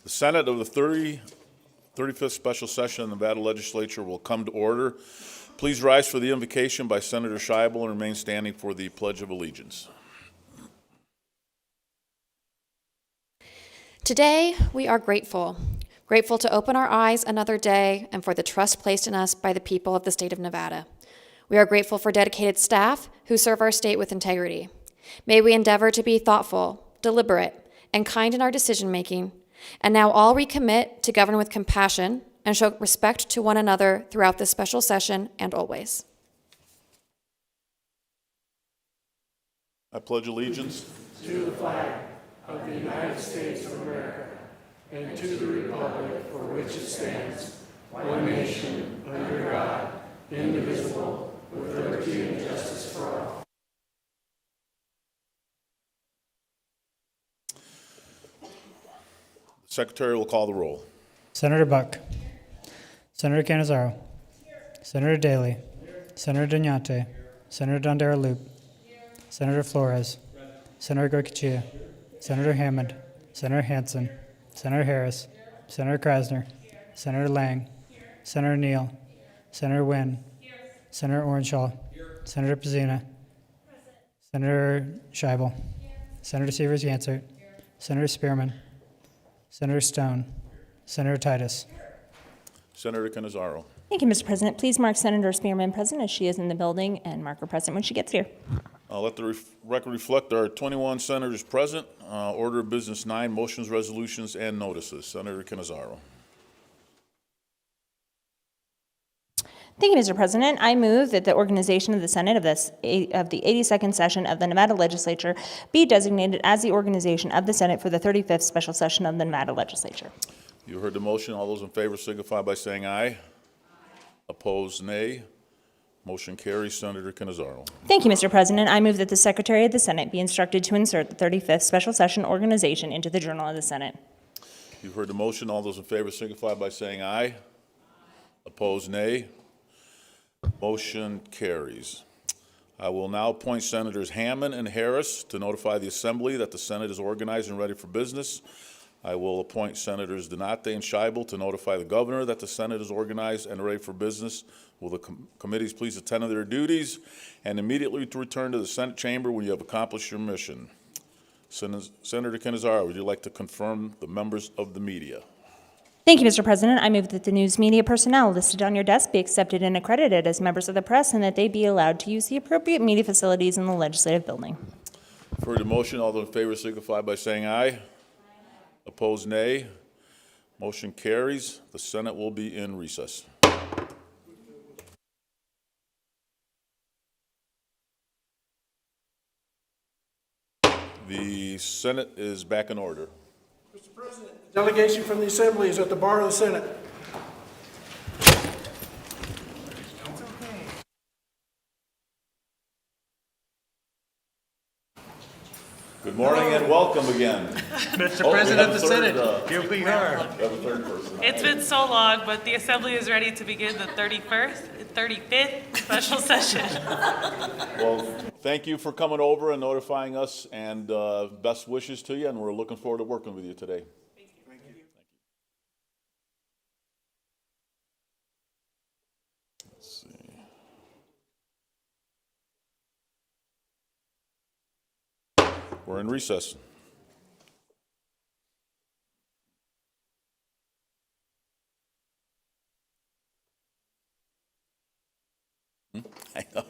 The Senate of the 35th Special Session of the Nevada Legislature will come to order. Please rise for the invocation by Senator Scheibel and remain standing for the Pledge of Allegiance. Today, we are grateful to open our eyes another day and for the trust placed in us by the people of the state of Nevada. We are grateful for dedicated staff who serve our state with integrity. May we endeavor to be thoughtful, deliberate, and kind in our decision-making, and now all recommit to govern with compassion and show respect to one another throughout this special session and always. I pledge allegiance to the flag of the United States of America and to the republic for which it stands, one nation, under God, indivisible, with liberty and justice for all. The Secretary will call the roll. Senator Buck. Senator Cannizzaro. Senator Daly. Senator Doñate. Senator Dondera Loop. Senator Flores. Senator Goycochea. Senator Hammond. Senator Hansen. Senator Harris. Senator Krasner. Senator Lang. Senator Neal. Senator Wynn. Senator Orenshaw. Senator Pizzina. Senator Scheibel. Senator Severs-Yancert. Senator Spearman. Senator Stone. Senator Titus. Senator Cannizzaro. Thank you, Mr. President. Please mark Senator Spearman present as she is in the building, and mark her present when she gets here. Let the record reflect there are 21 senators present. Order of business 9, motions, resolutions, and notices. Senator Cannizzaro. Thank you, Mr. President. I move that the organization of the Senate of the 82nd session of the Nevada Legislature be designated as the organization of the Senate for the 35th Special Session of the Nevada Legislature. You heard the motion. All those in favor signify by saying aye. Opposed, nay. Motion carries. Senator Cannizzaro. Thank you, Mr. President. I move that the Secretary of the Senate be instructed to insert the 35th Special Session organization into the Journal of the Senate. You've heard the motion. All those in favor signify by saying aye. Opposed, nay. Motion carries. I will now appoint Senators Hammond and Harris to notify the Assembly that the Senate is organized and ready for business. I will appoint Senators Doñate and Scheibel to notify the Governor that the Senate is organized and ready for business. Will the committees please attend to their duties and immediately to return to the Senate chamber when you have accomplished your mission. Senator Cannizzaro, would you like to confirm the members of the media? Thank you, Mr. President. I move that the news media personnel listed on your desk be accepted and accredited as members of the press and that they be allowed to use the appropriate media facilities in the legislative building. For the motion, all those in favor signify by saying aye. Opposed, nay. Motion carries. The Senate will be in recess. The Senate is back in order. Mr. President, the delegation from the Assembly is at the bar of the Senate. Good morning and welcome again. Mr. President of the Senate, here we are. We have a third person. It's been so long, but the Assembly is ready to begin the 35th special session. Well, thank you for coming over and notifying us, and best wishes to you, and we're looking forward to working with you today. Thank you. Let's see. We're in recess. I know.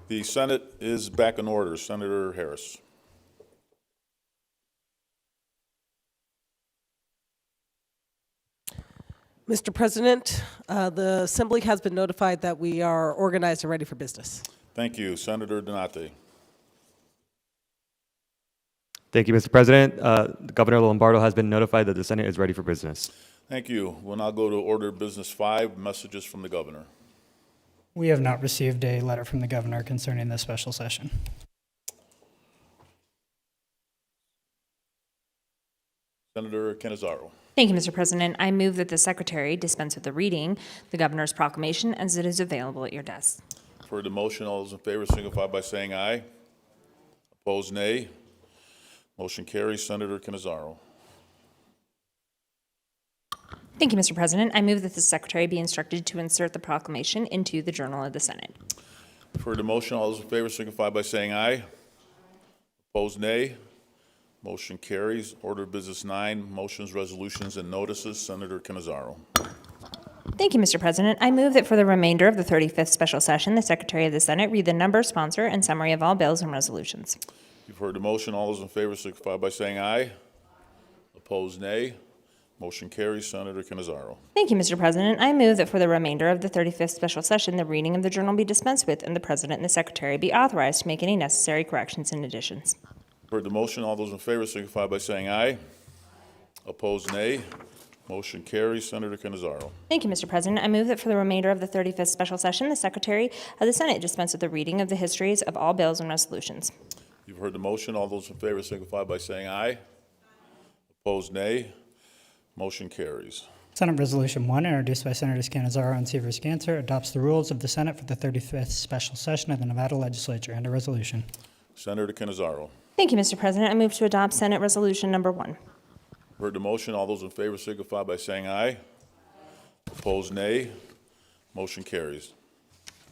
The Senate is back in order. Senator Harris. Mr. President, the Assembly has been notified that we are organized and ready for business. Thank you. Senator Donate. Thank you, Mr. President. Governor Lombardo has been notified that the Senate is ready for business. Thank you. We'll now go to order business 5, messages from the governor. We have not received a letter from the governor concerning this special session. Senator Canizaro. Thank you, Mr. President. I move that the Secretary dispense with the reading the Governor's proclamation as it is available at your desk. For the motion, all those in favor signify by saying aye. Opposed, nay. Motion carries. Senator Canizaro. Thank you, Mr. President. I move that the Secretary be instructed to insert the proclamation into the Journal of the Senate. For the motion, all those in favor signify by saying aye. Opposed, nay. Motion carries. Order of business 9, motions, resolutions, and notices. Senator Canizaro. Thank you, Mr. President. I move that for the remainder of the 35th special session, the Secretary of the Senate read the number, sponsor, and summary of all bills and resolutions. You've heard the motion. All those in favor signify by saying aye. Opposed, nay. Motion carries. Senator Canizaro. Thank you, Mr. President. I move that for the remainder of the 35th special session, the reading of the journal be dispensed with, and the President and the Secretary be authorized to make any necessary corrections and additions. Heard the motion. All those in favor signify by saying aye. Opposed, nay. Motion carries. Senator Canizaro. Thank you, Mr. President. I move that for the remainder of the 35th special session, the Secretary of the Senate dispense with the reading of the histories of all bills and resolutions. You've heard the motion. All those in favor signify by saying aye. Opposed, nay. Motion carries. Senate Resolution 1, introduced by Senators Canizaro and Seavers-Ganser, adopts the rules of the Senate for the 35th special session of the Nevada Legislature and a resolution. Senator Canizaro. Thank you, Mr. President. I move to adopt Senate Resolution Number 1. Heard the motion. All those in favor signify by saying aye. Opposed, nay. Motion carries.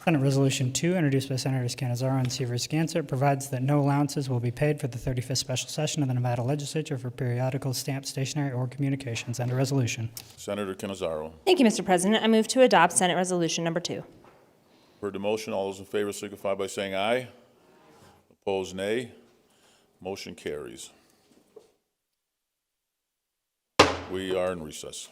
Senate Resolution 2, introduced by Senators Canizaro and Seavers-Ganser, provides that no allowances will be paid for the 35th special session of the Nevada Legislature for periodicals, stamps, stationery, or communications, and a resolution. Senator Canizaro. Thank you, Mr. President. I move to adopt Senate Resolution Number 2. Heard the motion. All those in favor signify by saying aye. Opposed, nay. Motion carries. We are in recess.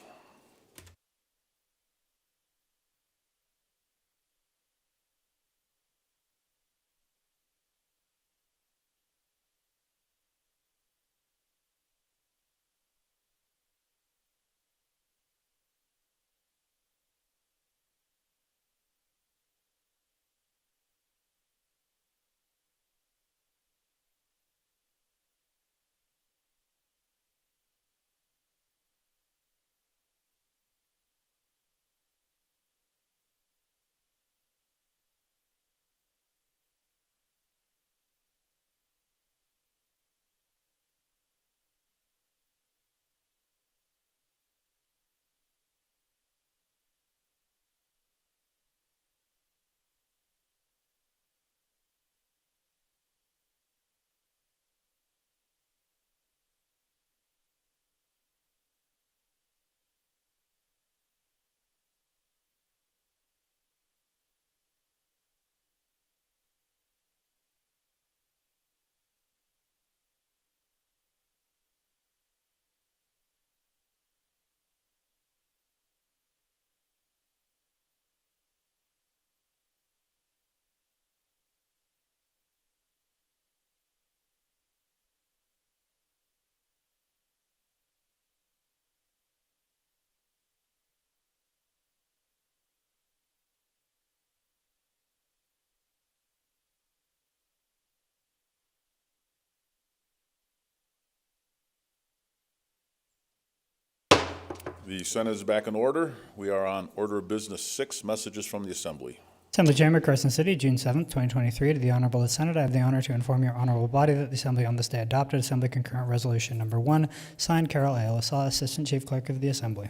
The Senate is back in order. We are on order of business 6, messages from the Assembly. Assembly Chamber, Carson City, June 7th, 2023. To the Honorable Senate, I have the honor to inform your honorable body that the Assembly on this day adopted Assembly Concurrent Resolution Number 1, signed Carol A. LaSalle, Assistant Chief Clerk of the Assembly.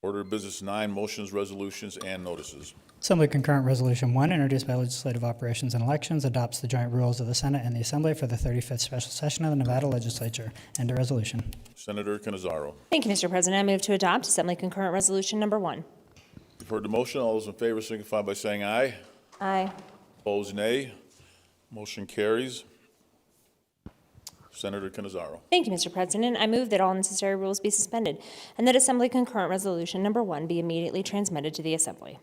Order of business 9, motions, resolutions, and notices. Assembly Concurrent Resolution 1, introduced by Legislative Operations and Elections, adopts the joint rules of the Senate and the Assembly for the 35th special session of the Nevada Legislature, and a resolution. Senator Canizaro. Thank you, Mr. President. I move to adopt Assembly Concurrent Resolution Number 1. You've You've heard the motion. All those in favor signify by saying aye. Aye. Opposed, nay. Motion carries. Senator Canizaro. Thank you, Mr. President. I move that all necessary rules be suspended and that Assembly Concurrent Resolution Number 1 be immediately transmitted to the Assembly.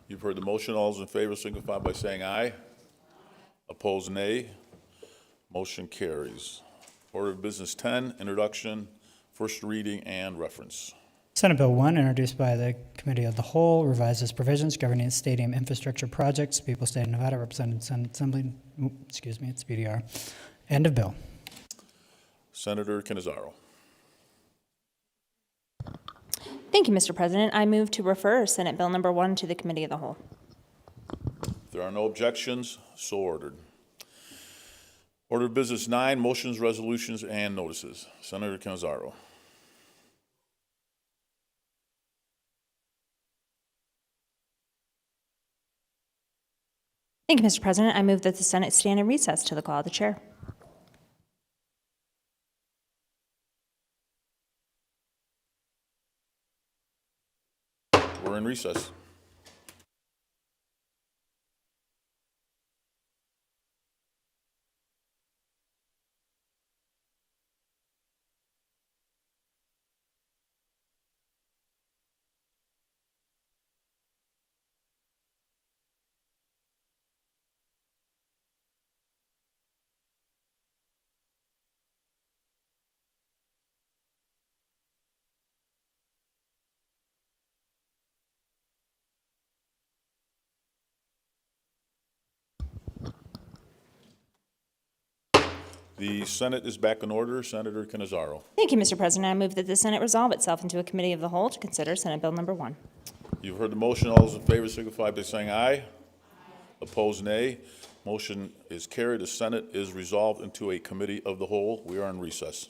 You've heard the motion. All those in favor signify by saying aye. Opposed, nay. Motion carries. Order of Business 10, introduction, first reading, and reference. Senate Bill 1, introduced by the Committee of the Whole, revises provisions governing stadium infrastructure projects. People, State of Nevada, represented in Senate Assembly. It's BDR. End of bill. Senator Canizaro. Thank you, Mr. President. I move to refer Senate Bill Number 1 to the Committee of the Whole. If there are no objections, so ordered. Order of Business 9, motions, resolutions, and notices. Senator Canizaro. Thank you, Mr. President. I move that the Senate stand in recess to the call of the chair. We're in recess. The Senate is back in order. Senator Canizaro. Thank you, Mr. President. I move that the Senate resolve itself into a Committee of the Whole to consider Senate Bill Number 1. You've heard the motion. All those in favor signify by saying aye. Opposed, nay. Motion is carried. The Senate is resolved into a Committee of the Whole. We are in recess.